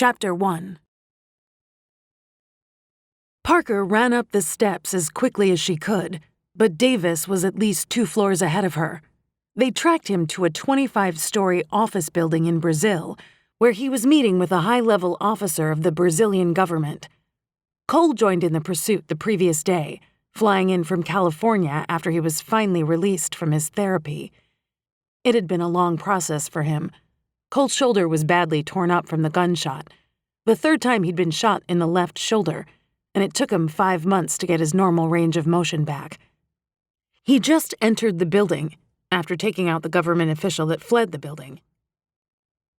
Chapter 1. Parker ran up the steps as quickly as she could, but Davis was at least 2 floors ahead of her. They tracked him to a 25-story office building in Brazil, where he was meeting with a high-level officer of the Brazilian government. Cole joined in the pursuit the previous day, flying in from California after he was finally released from his therapy. It had been a long process for him. Cole's shoulder was badly torn up from the gunshot, the 3rd time he'd been shot in the left shoulder, and it took him 5 months to get his normal range of motion back. He just entered the building after taking out the government official that fled the building.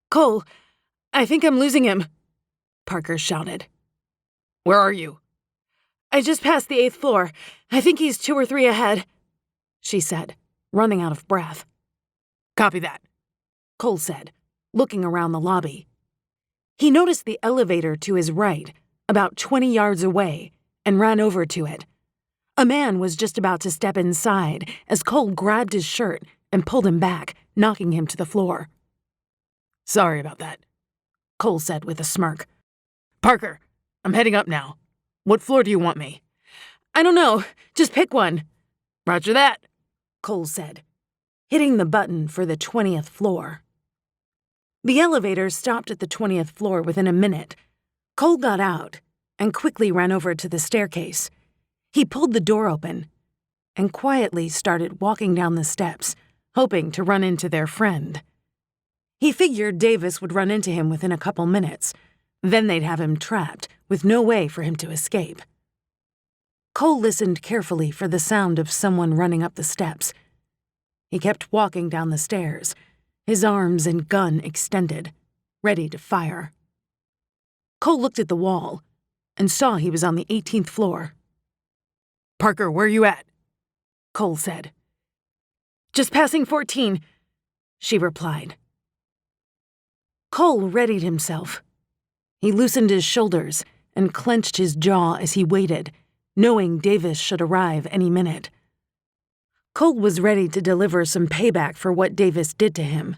"Cole, I think I'm losing him," Parker shouted. "Where are you?" "I just passed the 8th floor. I think he's 2 or 3 ahead," she said, running out of breath. "Copy that," Cole said, looking around the lobby. He noticed the elevator to his right, about 20 yards away, and ran over to it. A man was just about to step inside as Cole grabbed his shirt and pulled him back, knocking him to the floor. "Sorry about that," Cole said with a smirk. "Parker, I'm heading up now. What floor do you want me?" "I don't know. Just pick one." "Roger that," Cole said, hitting the button for the 20th floor. The elevator stopped at the 20th floor within a minute. Cole got out and quickly ran over to the staircase. He pulled the door open and quietly started walking down the steps, hoping to run into their friend. He figured Davis would run into him within a couple minutes. Then they'd have him trapped, with no way for him to escape. Cole listened carefully for the sound of someone running up the steps. He kept walking down the stairs, his arms and gun extended, ready to fire. Cole looked at the wall and saw he was on the 18th floor. "Parker, where are you at?" Cole said. "Just passing 14, she replied. Cole readied himself. He loosened his shoulders and clenched his jaw as he waited, knowing Davis should arrive any minute. Cole was ready to deliver some payback for what Davis did to him.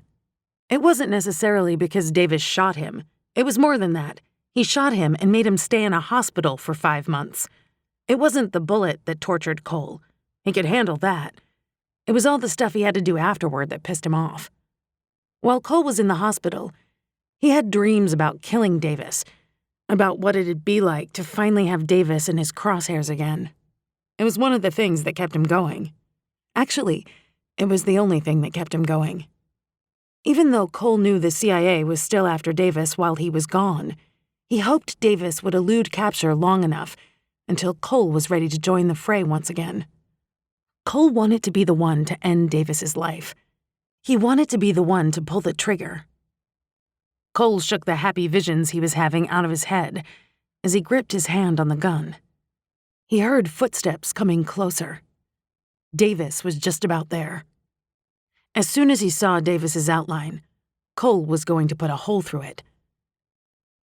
It wasn't necessarily because Davis shot him. It was more than that. He shot him and made him stay in a hospital for 5 months. It wasn't the bullet that tortured Cole. He could handle that. It was all the stuff he had to do afterward that pissed him off. While Cole was in the hospital, he had dreams about killing Davis, about what it'd be like to finally have Davis in his crosshairs again. It was one of the things that kept him going. Actually, it was the only thing that kept him going. Even though Cole knew the CIA was still after Davis while he was gone, he hoped Davis would elude capture long enough until Cole was ready to join the fray once again. Cole wanted to be the one to end Davis's life. He wanted to be the one to pull the trigger. Cole shook the happy visions he was having out of his head as he gripped his hand on the gun. He heard footsteps coming closer. Davis was just about there. As soon as he saw Davis's outline, Cole was going to put a hole through it.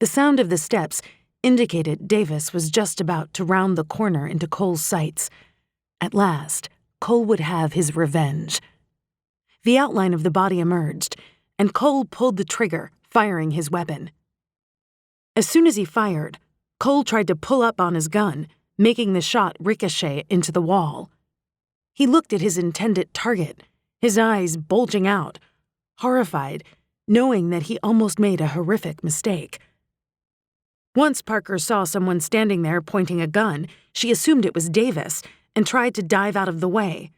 The sound of the steps indicated Davis was just about to round the corner into Cole's sights. At last, Cole would have his revenge. The outline of the body emerged, and Cole pulled the trigger, firing his weapon. As soon as he fired, Cole tried to pull up on his gun, making the shot ricochet into the wall. He looked at his intended target, his eyes bulging out, horrified, knowing that he almost made a horrific mistake. Once Parker saw someone standing there pointing a gun, she assumed it was Davis and tried to dive out of the way.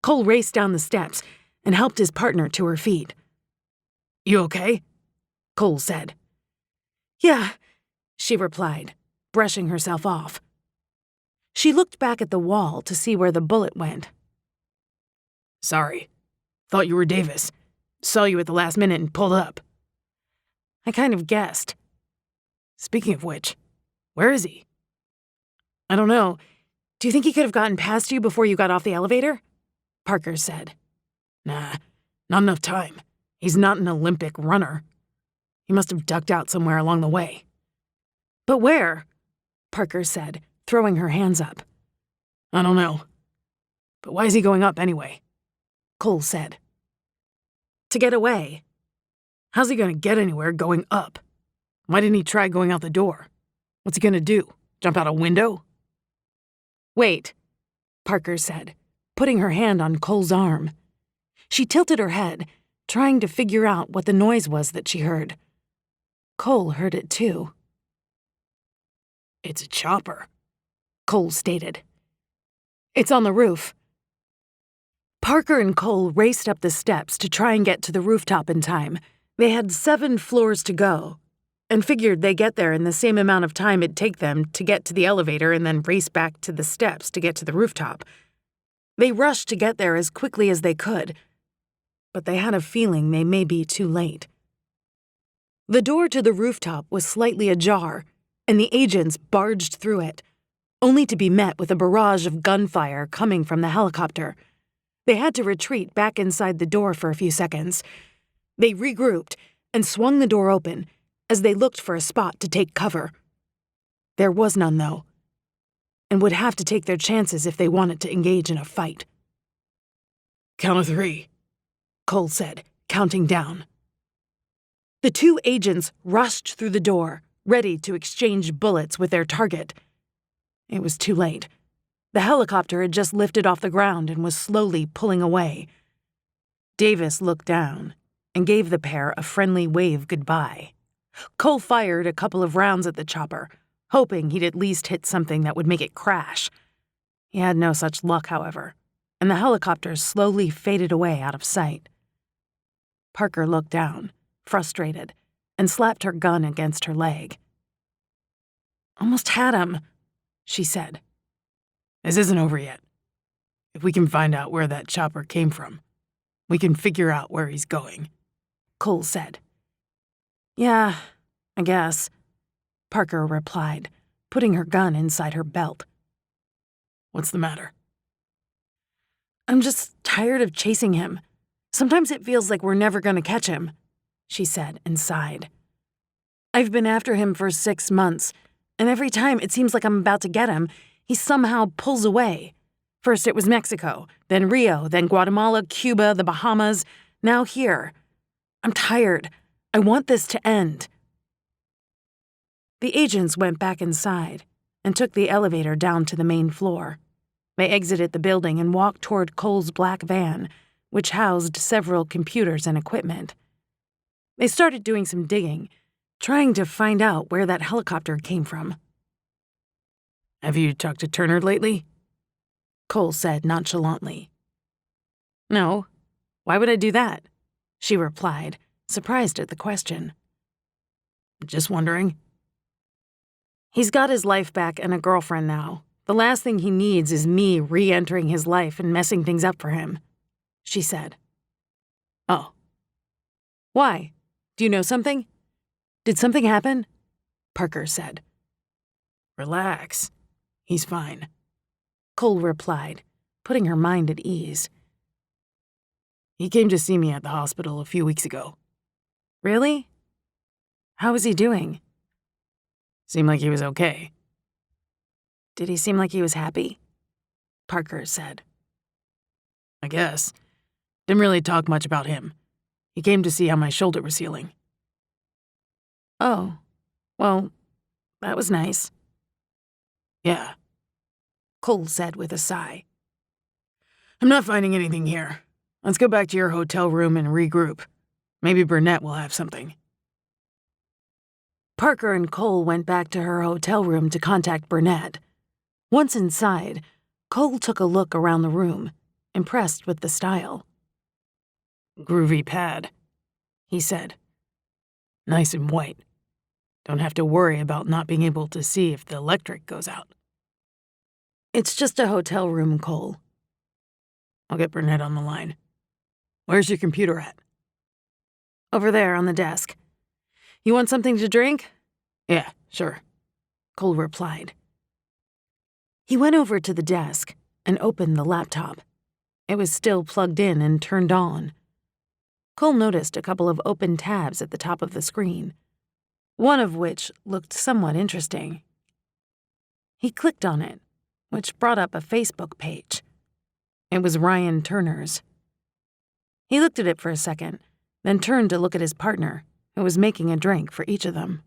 Cole raced down the steps and helped his partner to her feet. "You okay?" Cole said. "Yeah," she replied, brushing herself off. She looked back at the wall to see where the bullet went. "Sorry. Thought you were Davis. Saw you at the last minute and pulled up." "I kind of guessed." "Speaking of which, where is he?" "I don't know. Do you think he could have gotten past you before you got off the elevator?" Parker said. "Nah, not enough time. He's not an Olympic runner. He must have ducked out somewhere along the way." "But where?" Parker said, throwing her hands up. "I don't know. But why is he going up anyway?" Cole said. "To get away." "How's he gonna get anywhere going up?" Why didn't he try going out the door? What's he gonna do? Jump out a window? Wait, Parker said, putting her hand on Cole's arm. She tilted her head, trying to figure out what the noise was that she heard. Cole heard it too. It's a chopper, Cole stated. It's on the roof. Parker and Cole raced up the steps to try and get to the rooftop in time. They had 7 floors to go, and figured they'd get there in the same amount of time it'd take them to get to the elevator and then race back to the steps to get to the rooftop. They rushed to get there as quickly as they could, but they had a feeling they may be too late. The door to the rooftop was slightly ajar, and the agents barged through it, only to be met with a barrage of gunfire coming from the helicopter. They had to retreat back inside the door for a few seconds. They regrouped and swung the door open as they looked for a spot to take cover. There was none, though, and would have to take their chances if they wanted to engage in a fight. Count of 3, Cole said, counting down. The 2 agents rushed through the door, ready to exchange bullets with their target. It was too late. The helicopter had just lifted off the ground and was slowly pulling away. Davis looked down and gave the pair a friendly wave goodbye. Cole fired a couple of rounds at the chopper, hoping he'd at least hit something that would make it crash. He had no such luck, however, and the helicopter slowly faded away out of sight. Parker looked down, frustrated, and slapped her gun against her leg. "Almost had him," she said. This isn't over yet. If we can find out where that chopper came from, we can figure out where he's going," Cole said. "Yeah, I guess," Parker replied, putting her gun inside her belt. "What's the matter?" "I'm just tired of chasing him. Sometimes it feels like we're never going to catch him," she said and sighed. "I've been after him for 6 months, and every time it seems like I'm about to get him, he somehow pulls away. First it was Mexico, then Rio, then Guatemala, Cuba, the Bahamas, now here. I'm tired. I want this to end." The agents went back inside and took the elevator down to the main floor. They exited the building and walked toward Cole's black van, which housed several computers and equipment. They started doing some digging, trying to find out where that helicopter came from. "Have you talked to Turner lately?" Cole said nonchalantly. "No. Why would I do that?" she replied, surprised at the question. "Just wondering." "He's got his life back and a girlfriend now. The last thing he needs is me re-entering his life and messing things up for him," she said. "Oh. Why? Do you know something? Did something happen?" Parker said. Relax. He's fine," Cole replied, putting her mind at ease. "He came to see me at the hospital a few weeks ago." "Really? How was he doing?" "Seemed like he was okay." "Did he seem like he was happy?" Parker said. "I guess. Didn't really talk much about him. He came to see how my shoulder was healing." "Oh, well, that was nice." "Yeah," Cole said with a sigh. "I'm not finding anything here. Let's go back to your hotel room and regroup. Maybe Burnett will have something." Parker and Cole went back to her hotel room to contact Burnett. Once inside, Cole took a look around the room, impressed with the style. "Groovy pad," he said. "Nice and white. Don't have to worry about not being able to see if the electric goes out." "It's just a hotel room, Cole." "I'll get Burnett on the line. Where's your computer at?" "Over there on the desk. You want something to drink?" "Yeah, sure," Cole replied. He went over to the desk and opened the laptop. It was still plugged in and turned on. Cole noticed a couple of open tabs at the top of the screen, one of which looked somewhat interesting. He clicked on it, which brought up a Facebook page. It was Ryan Turner's. He looked at it for a second, then turned to look at his partner, who was making a drink for each of them.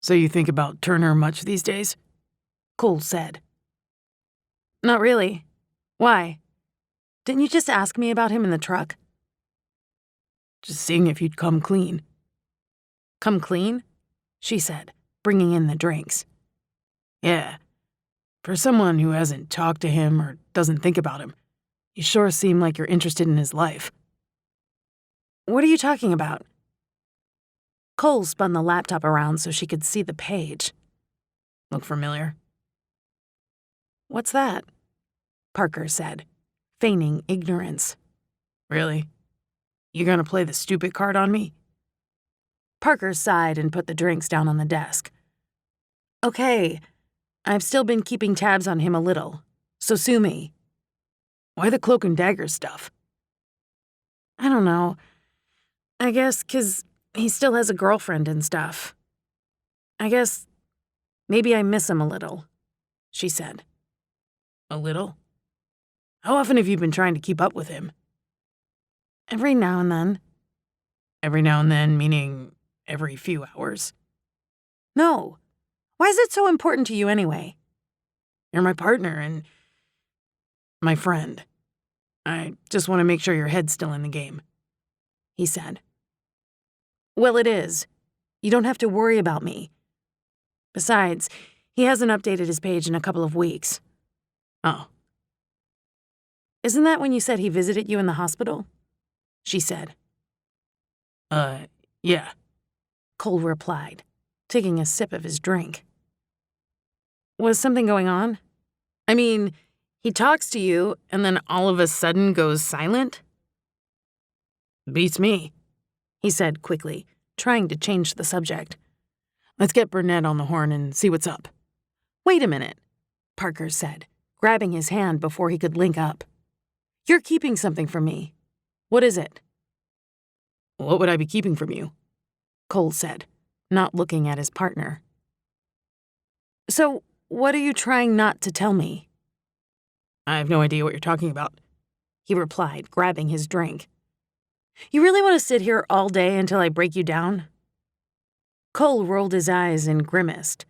So you think about Turner much these days? Cole said. Not really. Why? Didn't you just ask me about him in the truck? Just seeing if you'd come clean. Come clean? She said, bringing in the drinks. Yeah. For someone who hasn't talked to him or doesn't think about him, you sure seem like you're interested in his life. What are you talking about? Cole spun the laptop around so she could see the page. Look familiar? What's that? Parker said, feigning ignorance. Really? You gonna play the stupid card on me? Parker sighed and put the drinks down on the desk. Okay, I've still been keeping tabs on him a little, so sue me. Why the cloak and dagger stuff? I don't know. I guess 'cause he still has a girlfriend and stuff. I guess maybe I miss him a little, she said. A little? How often have you been trying to keep up with him? Every now and then. Every now and then, meaning every few hours? No. Why is it so important to you anyway? You're my partner and my friend. I just want to make sure your head's still in the game, he said. Well, it is. You don't have to worry about me. Besides, he hasn't updated his page in a couple of weeks. Oh. Isn't that when you said he visited you in the hospital? She said. Yeah. Cole replied, taking a sip of his drink. Was something going on? I mean, he talks to you and then all of a sudden goes silent? Beats me, he said quickly, trying to change the subject. Let's get Burnett on the horn and see what's up. Wait a minute, Parker said, grabbing his hand before he could link up. You're keeping something from me. What is it? What would I be keeping from you? Cole said, not looking at his partner. So, what are you trying not to tell me? I have no idea what you're talking about, he replied, grabbing his drink. You really want to sit here all day until I break you down? Cole rolled his eyes and grimaced,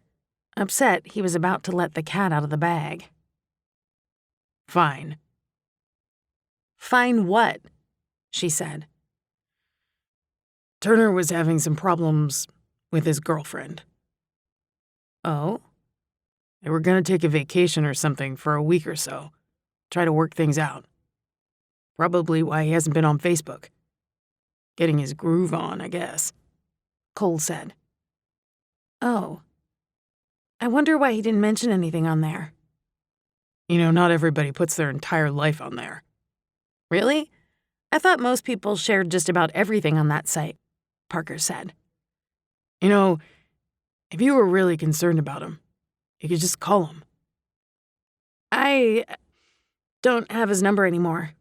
upset he was about to let the cat out of the bag. Fine. Fine what? She said. Turner was having some problems with his girlfriend. Oh? They were gonna take a vacation or something for a week or so. Try to work things out. Probably why he hasn't been on Facebook. Getting his groove on, I guess. Cole said. Oh. I wonder why he didn't mention anything on there. You know, not everybody puts their entire life on there. Really? I thought most people shared just about everything on that site, Parker said. You know, if you were really concerned about him, you could just call him. I don't have his number anymore.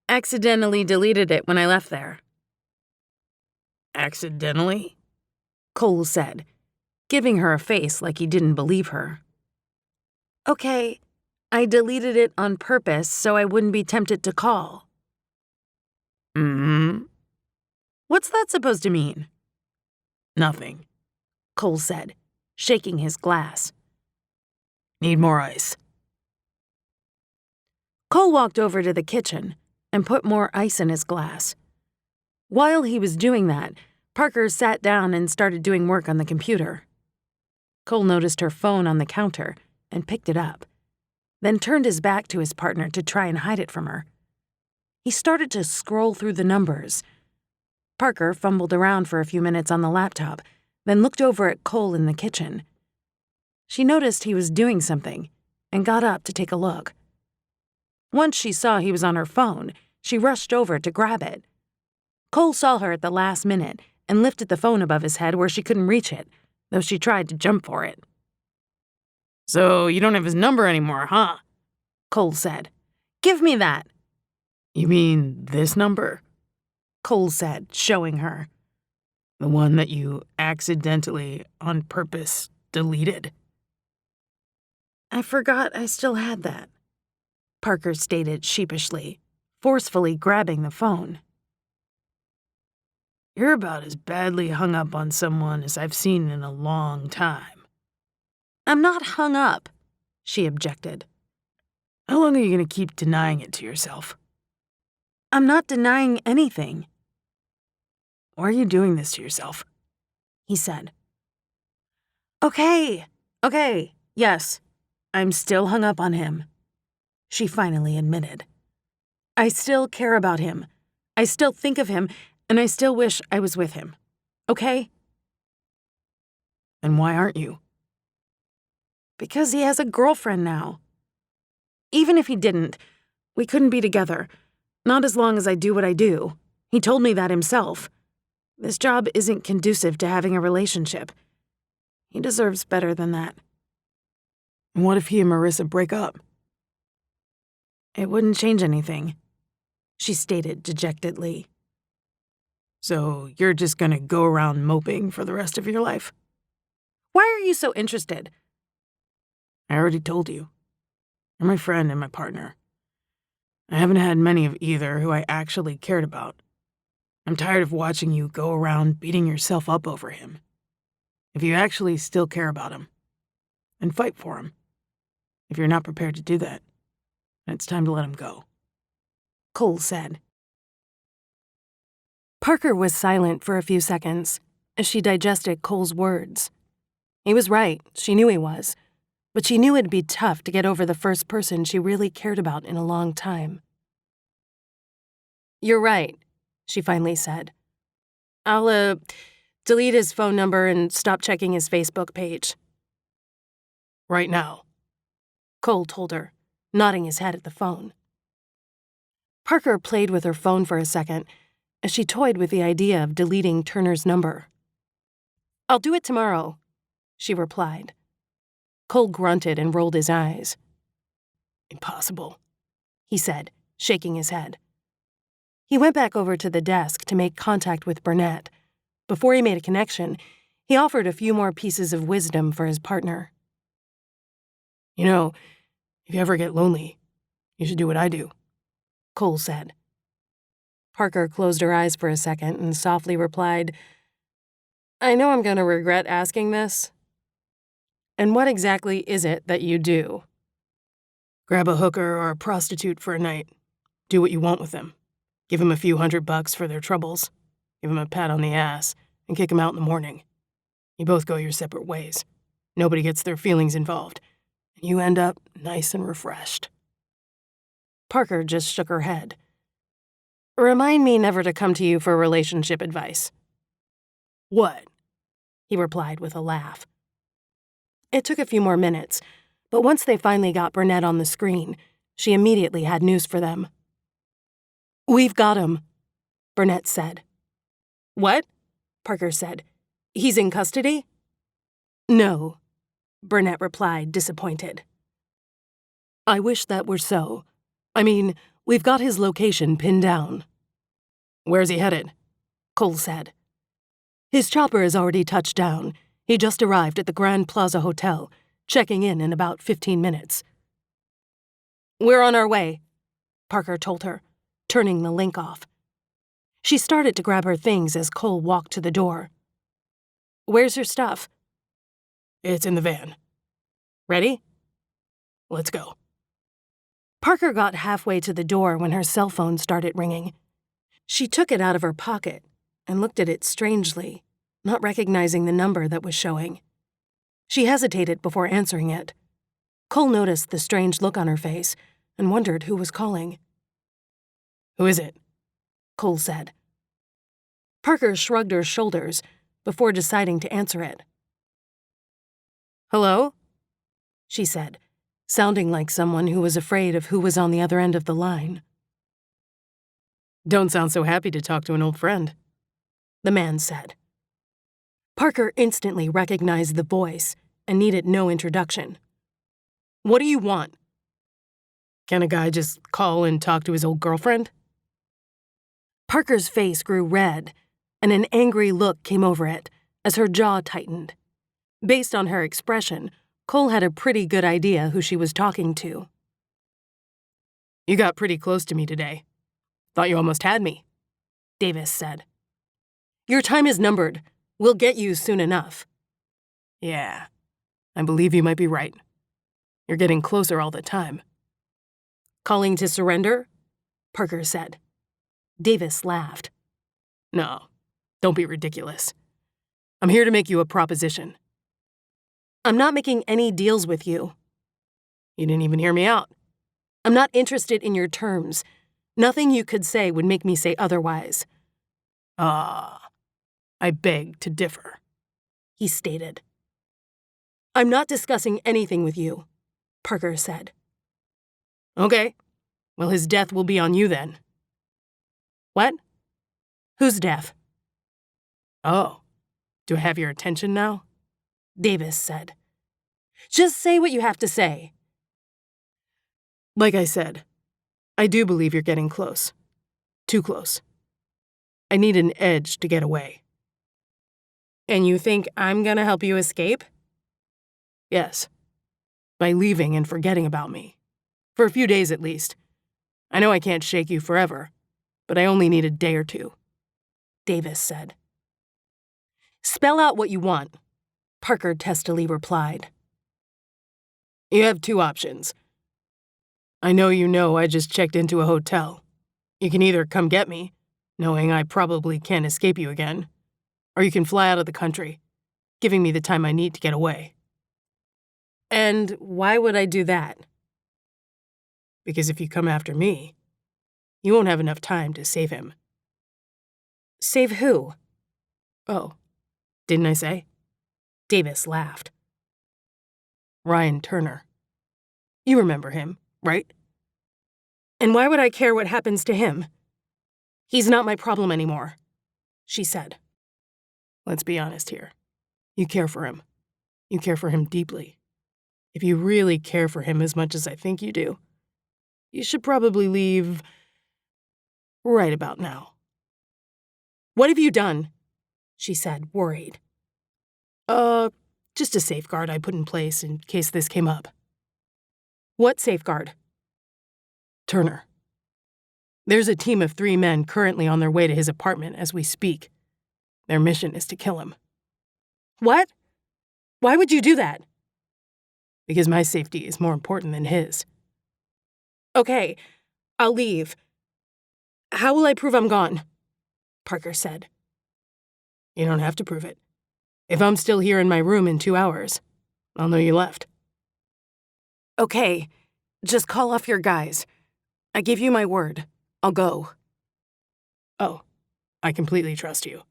Accidentally deleted it when I left there. Accidentally? Cole said, giving her a face like he didn't believe her. Okay, I deleted it on purpose so I wouldn't be tempted to call. Mm-hmm. What's that supposed to mean? Nothing, Cole said, shaking his glass. Need more ice. Cole walked over to the kitchen and put more ice in his glass. While he was doing that, Parker sat down and started doing work on the computer. Cole noticed her phone on the counter and picked it up, then turned his back to his partner to try and hide it from her. He started to scroll through the numbers. Parker fumbled around for a few minutes on the laptop, then looked over at Cole in the kitchen. She noticed he was doing something and got up to take a look. Once she saw he was on her phone, she rushed over to grab it. Cole saw her at the last minute and lifted the phone above his head where she couldn't reach it, though she tried to jump for it. So you don't have his number anymore, huh? Cole said. Give me that. You mean this number? Cole said, showing her. The one that you accidentally, on purpose, deleted? I forgot I still had that, Parker stated sheepishly, forcefully grabbing the phone. You're about as badly hung up on someone as I've seen in a long time. I'm not hung up, she objected. How long are you going to keep denying it to yourself? I'm not denying anything. Why are you doing this to yourself? He said. Okay, yes, I'm still hung up on him, she finally admitted. I still care about him. I still think of him, and I still wish I was with him. Okay? And why aren't you? Because he has a girlfriend now. Even if he didn't, we couldn't be together. Not as long as I do what I do. He told me that himself. This job isn't conducive to having a relationship. He deserves better than that. And what if he and Marissa break up? It wouldn't change anything, she stated dejectedly. So you're just gonna go around moping for the rest of your life? Why are you so interested? I already told you. You're my friend and my partner. I haven't had many of either who I actually cared about. I'm tired of watching you go around beating yourself up over him. If you actually still care about him, then fight for him. If you're not prepared to do that, then it's time to let him go, Cole said. Parker was silent for a few seconds as she digested Cole's words. He was right, she knew he was, but she knew it'd be tough to get over the first person she really cared about in a long time. You're right, she finally said. I'll, delete his phone number and stop checking his Facebook page. right now. Cole told her, nodding his head at the phone. Parker played with her phone for a second as she toyed with the idea of deleting Turner's number. I'll do it tomorrow, she replied. Cole grunted and rolled his eyes. Impossible, he said, shaking his head. He went back over to the desk to make contact with Burnett. Before he made a connection, he offered a few more pieces of wisdom for his partner. You know, if you ever get lonely, you should do what I do, Cole said. Parker closed her eyes for a second and softly replied, I know I'm going to regret asking this. And what exactly is it that you do? Grab a hooker or a prostitute for a night. Do what you want with them. Give them a few $100 for their troubles. Give them a pat on the ass and kick them out in the morning. You both go your separate ways. Nobody gets their feelings involved. And you end up nice and refreshed. Parker just shook her head. Remind me never to come to you for relationship advice. What? He replied with a laugh. It took a few more minutes, but once they finally got Burnett on the screen, she immediately had news for them. We've got him, Burnett said. What? Parker said. He's in custody? No, Burnett replied, disappointed. I wish that were so. I mean, we've got his location pinned down. Where's he headed? Cole said. His chopper has already touched down. He just arrived at the Grand Plaza Hotel, checking in about 15 minutes. We're on our way, Parker told her, turning the link off. She started to grab her things as Cole walked to the door. Where's your stuff? It's in the van. Ready? Let's go. Parker got halfway to the door when her cell phone started ringing. She took it out of her pocket and looked at it strangely, not recognizing the number that was showing. She hesitated before answering it. Cole noticed the strange look on her face and wondered who was calling. Who is it? Cole said. Parker shrugged her shoulders before deciding to answer it. Hello? She said, sounding like someone who was afraid of who was on the other end of the line. Don't sound so happy to talk to an old friend, the man said. Parker instantly recognized the voice and needed no introduction. What do you want? Can a guy just call and talk to his old girlfriend? Parker's face grew red, and an angry look came over it as her jaw tightened. Based on her expression, Cole had a pretty good idea who she was talking to. You got pretty close to me today. Thought you almost had me, Davis said. Your time is numbered. We'll get you soon enough. Yeah, I believe you might be right. You're getting closer all the time. Calling to surrender? Parker said. Davis laughed. No, don't be ridiculous. I'm here to make you a proposition. I'm not making any deals with you. You didn't even hear me out. I'm not interested in your terms. Nothing you could say would make me say otherwise. I beg to differ, he stated. I'm not discussing anything with you, Parker said. Okay, well, his death will be on you then. What? Whose death? Oh, do I have your attention now? Davis said. Just say what you have to say. Like I said, I do believe you're getting close. Too close. I need an edge to get away. And you think I'm gonna help you escape? Yes. By leaving and forgetting about me. For a few days at least. I know I can't shake you forever, but I only need a day or two. Davis said. Spell out what you want, Parker testily replied. You have two options. I know I just checked into a hotel. You can either come get me, knowing I probably can't escape you again, or you can fly out of the country, giving me the time I need to get away. And why would I do that? Because if you come after me, you won't have enough time to save him. Save who? Oh, didn't I say? Davis laughed. Ryan Turner. You remember him, right? And why would I care what happens to him? He's not my problem anymore, she said. Let's be honest here. You care for him. You care for him deeply. If you really care for him as much as I think you do, you should probably leave right about now. What have you done? She said, worried. Just a safeguard I put in place in case this came up. What safeguard? Turner. There's a team of 3 men currently on their way to his apartment as we speak. Their mission is to kill him. What? Why would you do that? Because my safety is more important than his. Okay, I'll leave. How will I prove I'm gone? Parker said. You don't have to prove it. If I'm still here in my room in 2 hours, I'll know you left. Okay, just call off your guys. I give you my word. I'll go. Oh, I completely trust you.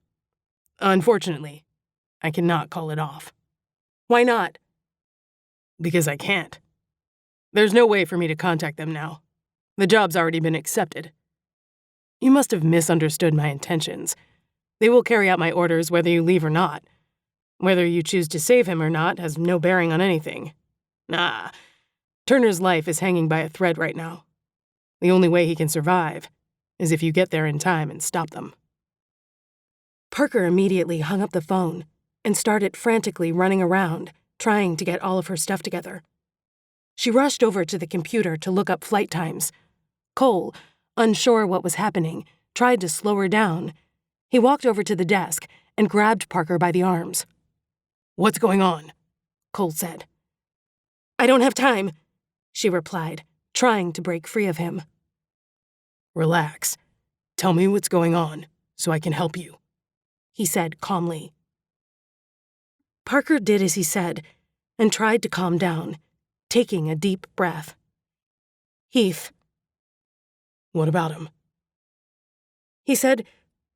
Unfortunately, I cannot call it off. Why not? Because I can't. There's no way for me to contact them now. The job's already been accepted. You must have misunderstood my intentions. They will carry out my orders whether you leave or not. Whether you choose to save him or not has no bearing on anything. Nah, Turner's life is hanging by a thread right now. The only way he can survive is if you get there in time and stop them. Parker immediately hung up the phone and started frantically running around, trying to get all of her stuff together. She rushed over to the computer to look up flight times. Cole, unsure what was happening, tried to slow her down. He walked over to the desk and grabbed Parker by the arms. What's going on? Cole said. I don't have time, she replied, trying to break free of him. Relax. Tell me what's going on so I can help you, he said calmly. Parker did as he said and tried to calm down, taking a deep breath. Heath. What about him? He said,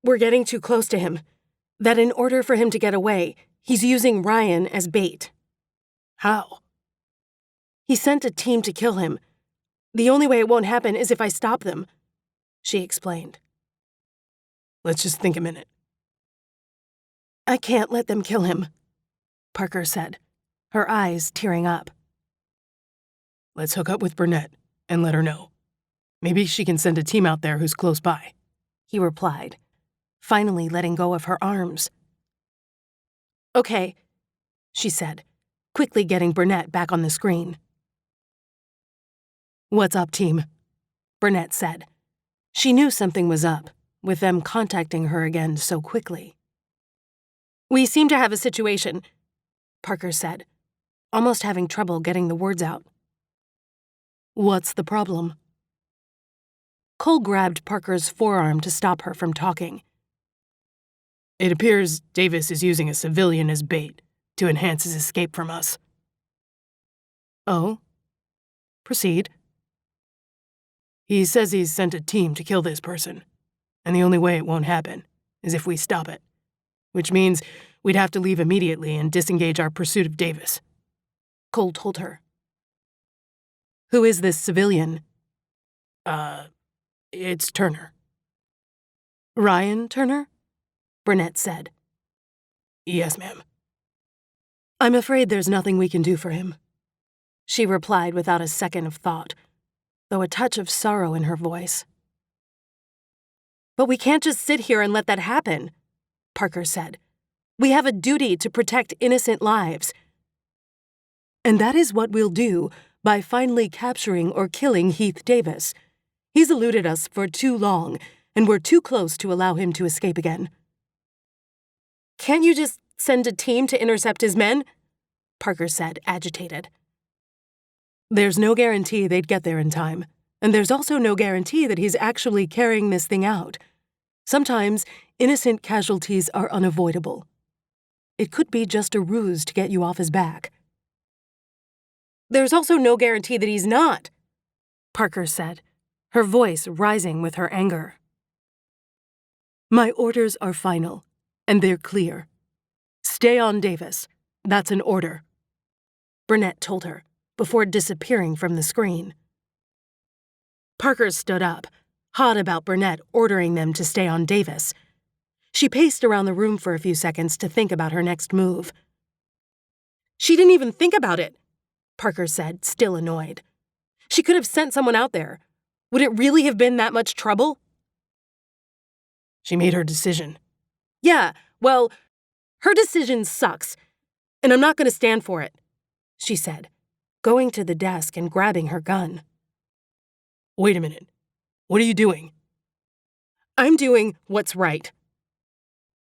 we're getting too close to him, that in order for him to get away, he's using Ryan as bait. How? He sent a team to kill him. The only way it won't happen is if I stop them, she explained. Let's just think a minute. I can't let them kill him, Parker said, her eyes tearing up. Let's hook up with Burnett and let her know. Maybe she can send a team out there who's close by, he replied, finally letting go of her arms. Okay, she said, quickly getting Burnett back on the screen. What's up, team? Burnett said. She knew something was up, with them contacting her again so quickly. We seem to have a situation, Parker said, almost having trouble getting the words out. What's the problem? Cole grabbed Parker's forearm to stop her from talking. It appears Davis is using a civilian as bait to enhance his escape from us. Oh? Proceed. He says he's sent a team to kill this person, and the only way it won't happen is if we stop it, which means we'd have to leave immediately and disengage our pursuit of Davis. Cole told her. Who is this civilian? It's Turner. Ryan Turner? Burnett said. Yes, ma'am. I'm afraid there's nothing we can do for him, she replied without a second of thought, though a touch of sorrow in her voice. But we can't just sit here and let that happen, Parker said. We have a duty to protect innocent lives. And that is what we'll do by finally capturing or killing Heath Davis. He's eluded us for too long, and we're too close to allow him to escape again. Can't you just send a team to intercept his men? Parker said, agitated. There's no guarantee they'd get there in time, and there's also no guarantee that he's actually carrying this thing out. Sometimes, innocent casualties are unavoidable. It could be just a ruse to get you off his back. There's also no guarantee that he's not, Parker said, her voice rising with her anger. My orders are final, and they're clear. Stay on Davis. That's an order, Burnett told her, before disappearing from the screen. Parker stood up, hot about Burnett ordering them to stay on Davis. She paced around the room for a few seconds to think about her next move. She didn't even think about it, Parker said, still annoyed. She could have sent someone out there. Would it really have been that much trouble? She made her decision. Yeah, well, her decision sucks, and I'm not going to stand for it, she said, going to the desk and grabbing her gun. Wait a minute. What are you doing? I'm doing what's right.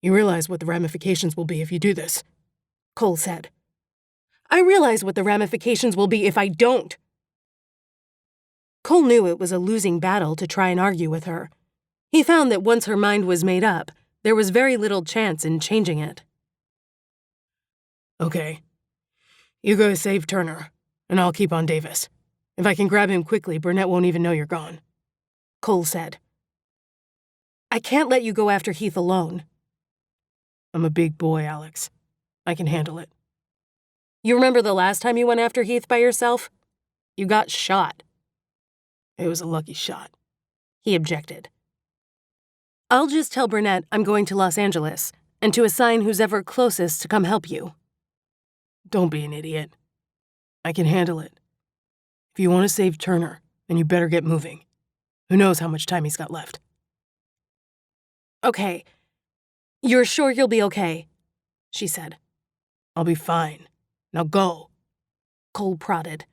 You realize what the ramifications will be if you do this, Cole said. I realize what the ramifications will be if I don't. Cole knew it was a losing battle to try and argue with her. He found that once her mind was made up, there was very little chance in changing it. Okay. You go save Turner, and I'll keep on Davis. If I can grab him quickly, Burnett won't even know you're gone, Cole said. I can't let you go after Heath alone. I'm a big boy, Alex. I can handle it. You remember the last time you went after Heath by yourself? You got shot. It was a lucky shot, he objected. I'll just tell Burnett I'm going to Los Angeles, and to assign who's ever closest to come help you. Don't be an idiot. I can handle it. If you want to save Turner, then you better get moving. Who knows how much time he's got left. Okay. You're sure you'll be okay? She said. I'll be fine. Now go. Cole prodded.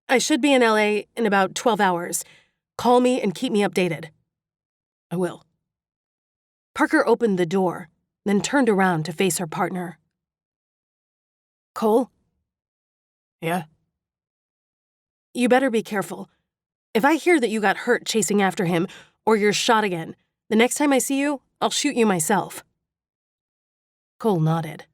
I should be in LA in about 12 hours. Call me and keep me updated. I will. Parker opened the door, then turned around to face her partner. Cole? Yeah? You better be careful. If I hear that you got hurt chasing after him, or you're shot again, the next time I see you, I'll shoot you myself. Cole nodded.